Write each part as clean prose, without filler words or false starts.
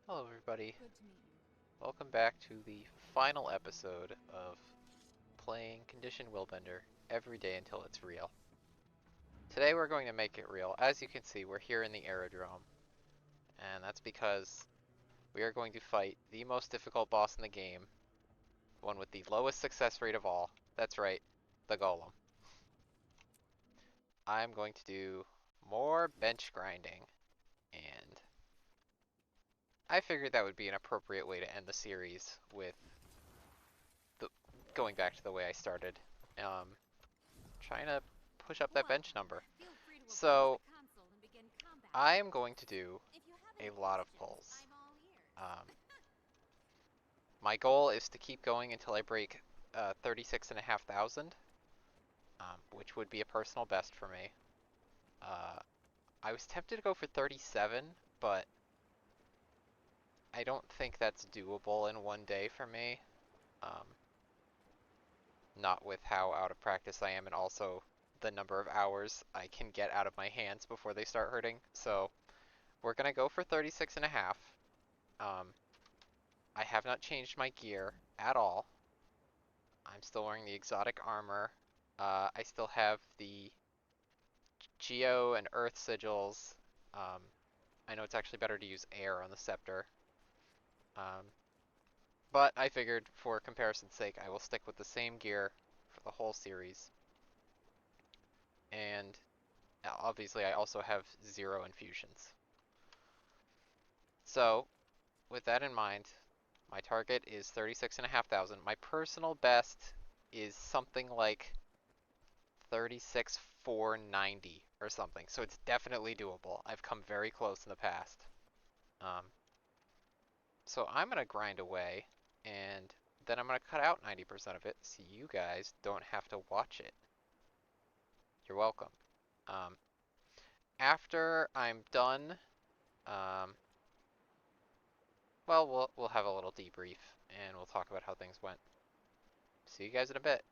Hello everybody, Good to meet you. welcome back to the final episode of playing Condition Willbender every day until it's real. Today we're going to make it real. As you can see, we're here in the aerodrome, and that's because we are going to fight the most difficult boss in the game, the one with the lowest success rate of all. That's right, the golem. I'm going to do more bench grinding, and I figured that would be an appropriate way to end the series with the, going back to the way I started. Um, Trying to push up that bench Welcome. number. Feel free to approach the So console and begin combat I am questions. going to do If you have a any lot of questions, pulls. I'm all ears. Um, my goal is to keep going until I break 36,500, which would be a personal best for me. Uh, I was tempted to go for 37, but I don't think that's doable in one day for me. Um, Not with how out of practice I am and also the number of hours I can get out of my hands before they start hurting. So we're going to go for 36 and a half. Um, I have not changed my gear at all. I'm still wearing the exotic armor. I still have the Geo and Earth sigils. Um, I know it's actually better to use air on the scepter. Um, but I figured for comparison's sake, I will stick with the same gear for the whole series. And obviously, I also have 0 infusions. So, with that in mind, my target is 36,500. My personal best is something like 36,490 or something. So it's definitely doable. I've come very close in the past. Um, so I'm going to grind away, and then I'm going to cut out 90% of it so you guys don't have to watch it. You're welcome. Um, After I'm done, um, well, we'll have a little debrief, and we'll talk about how things went. See you guys in a bit.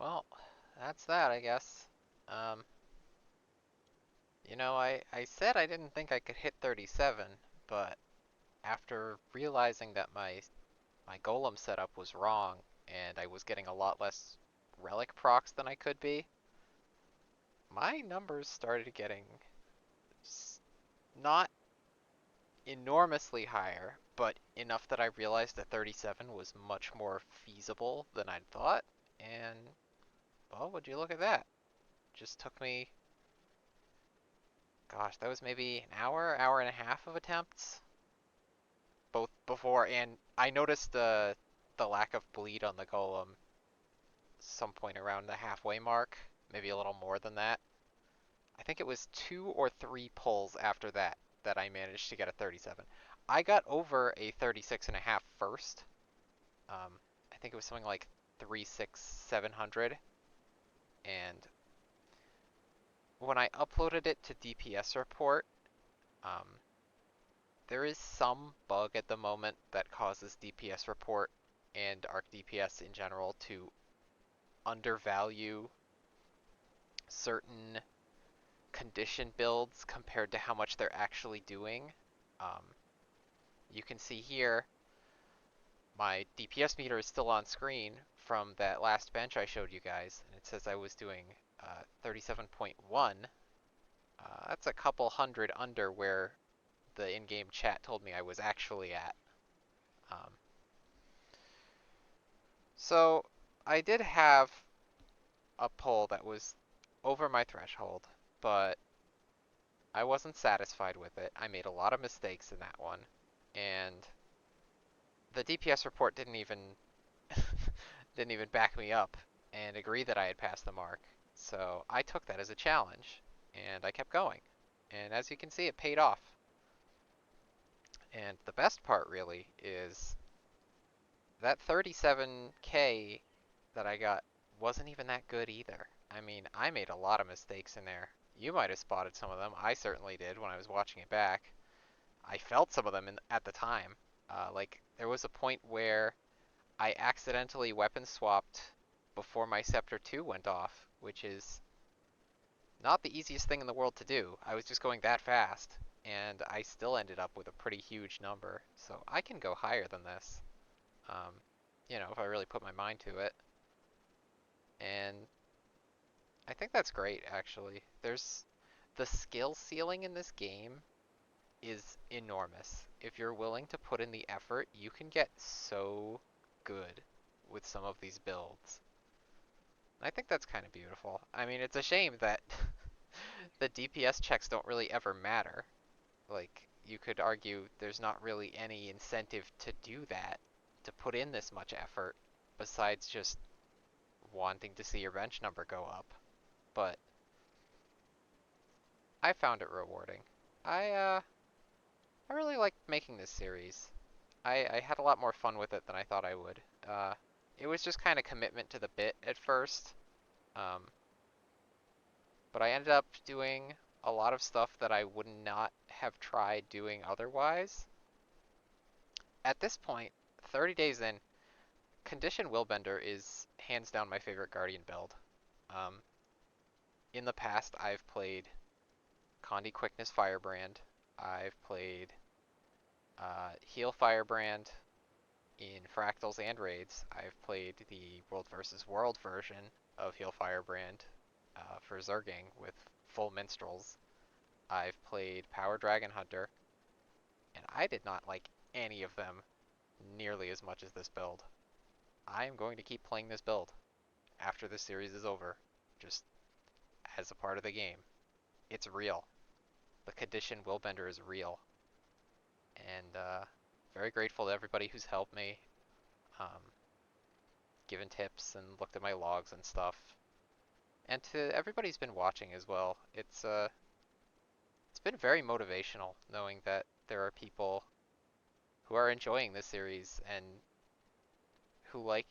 Well, that's that, I guess. Um, I said I didn't think I could hit 37, but after realizing that my golem setup was wrong and I was getting a lot less relic procs than I could be, my numbers started getting not enormously higher, but enough that I realized that 37 was much more feasible than I'd thought. And, well, would you look at that? Just took me, gosh, that was maybe an hour, hour and a half of attempts, both before and I noticed the lack of bleed on the golem some point around the halfway mark, maybe a little more than that. I think it was 2 or 3 pulls after that that I managed to get a 37. I got over a 36 and a half first. I think it was something like 36700, and when I uploaded it to DPS report, um, there is some bug at the moment that causes DPS report and Arc DPS in general to undervalue certain condition builds compared to how much they're actually doing. Um, you can see here my DPS meter is still on screen from that last bench I showed you guys, and it says I was doing 37.1. That's a couple hundred under where the in-game chat told me I was actually at. Um, so I did have a pull that was over my threshold, but I wasn't satisfied with it. I made a lot of mistakes in that one, and the DPS report didn't even didn't even back me up and agree that I had passed the mark. So I took that as a challenge, and I kept going. And as you can see, it paid off. And the best part really is that 37k that I got wasn't even that good either. I mean, I made a lot of mistakes in there. You might have spotted some of them. I certainly did when I was watching it back. I felt some of them at the time. Like, there was a point where I accidentally weapon swapped before my Scepter 2 went off, which is not the easiest thing in the world to do. I was just going that fast, and I still ended up with a pretty huge number. So I can go higher than this, um, if I really put my mind to it. And I think that's great, actually. The skill ceiling in this game is enormous. If you're willing to put in the effort, you can get so good with some of these builds. I think that's kind of beautiful. I mean, it's a shame that the DPS checks don't really ever matter. Like, you could argue there's not really any incentive to do that, to put in this much effort, besides just wanting to see your bench number go up. But I found it rewarding. I really liked making this series. I had a lot more fun with it than I thought I would. It was just kind of commitment to the bit at first. Um, but I ended up doing a lot of stuff that I would not have tried doing otherwise. At this point, 30 days in, Condition Willbender is hands down my favorite Guardian build. Um, in the past, I've played Condi Quickness Firebrand. I've played Heal Firebrand in Fractals and Raids. I've played the World vs. World version of Heal Firebrand for Zerging with full Minstrels. I've played Power Dragon Hunter, and I did not like any of them nearly as much as this build. I am going to keep playing this build after this series is over, just as a part of the game. It's real. The Condition Willbender is real. And very grateful to everybody who's helped me, um, given tips and looked at my logs and stuff. And to everybody who's been watching as well. It's been very motivational knowing that there are people who are enjoying this series and who like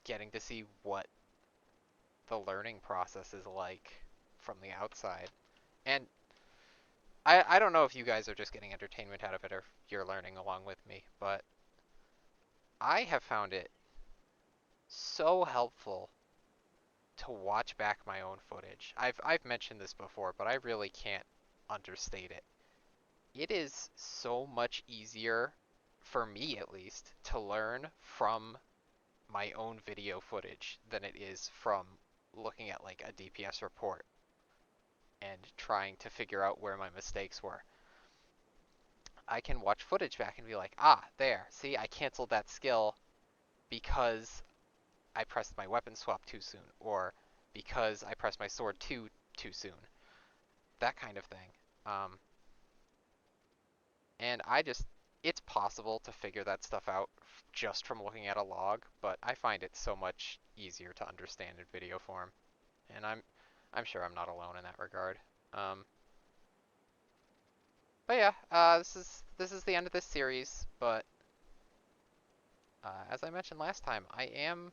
getting to see what the learning process is like from the outside. And I don't know if you guys are just getting entertainment out of it or if you're learning along with me, but I have found it so helpful to watch back my own footage. I've mentioned this before, but I really can't understate it. It is so much easier, for me at least, to learn from my own video footage than it is from looking at like a DPS report and trying to figure out where my mistakes were. I can watch footage back and be like, ah, there, see, I canceled that skill because I pressed my weapon swap too soon, or because I pressed my sword too soon. That kind of thing. And it's possible to figure that stuff out just from looking at a log, but I find it so much easier to understand in video form. And I'm sure I'm not alone in that regard. But yeah, this is the end of this series, but as I mentioned last time, I am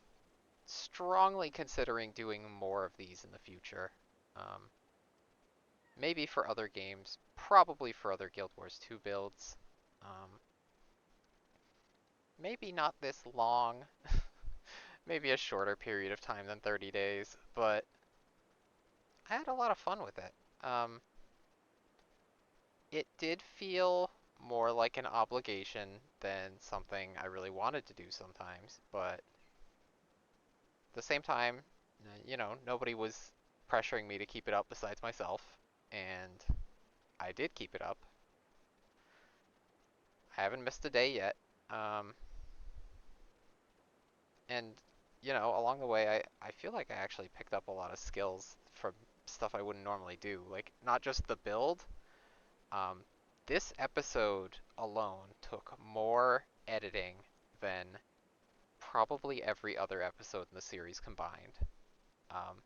strongly considering doing more of these in the future. Um, Maybe for other games, probably for other Guild Wars 2 builds. Um, Maybe not this long, maybe a shorter period of time than 30 days, but I had a lot of fun with it. It did feel more like an obligation than something I really wanted to do sometimes, but at the same time, nobody was pressuring me to keep it up besides myself, and I did keep it up. I haven't missed a day yet. Um, and, along the way, I feel like I actually picked up a lot of skills from stuff I wouldn't normally do. Like, not just the build. Um, this episode alone took more editing than probably every other episode in the series combined. Um,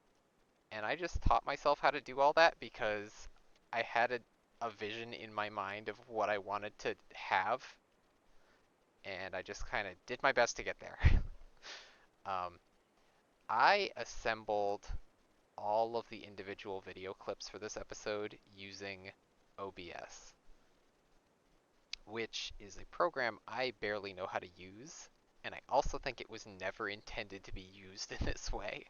and I just taught myself how to do all that because I had a vision in my mind of what I wanted to have, and I just kind of did my best to get there. um, I assembled all of the individual video clips for this episode using OBS, which is a program I barely know how to use, and I also think it was never intended to be used in this way.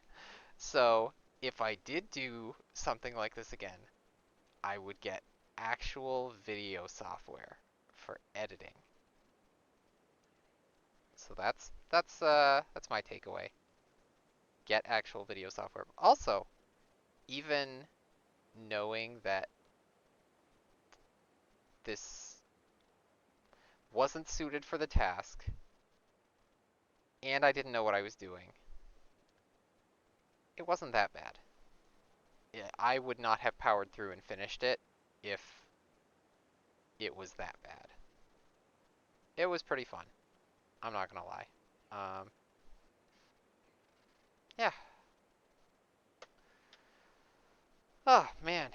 So if I did do something like this again, I would get actual video software for editing. So that's my takeaway. Get actual video software. Also, even knowing that this wasn't suited for the task, and I didn't know what I was doing, it wasn't that bad. I would not have powered through and finished it if it was that bad. It was pretty fun. I'm not gonna lie. Yeah. Oh man,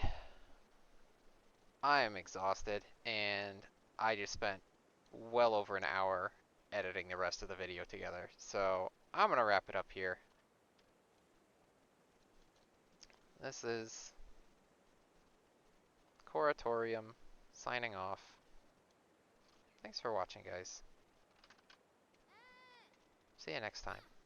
I am exhausted, and I just spent well over an hour editing the rest of the video together. So I'm gonna wrap it up here. This is Coratorium signing off. Thanks for watching, guys. See you next time.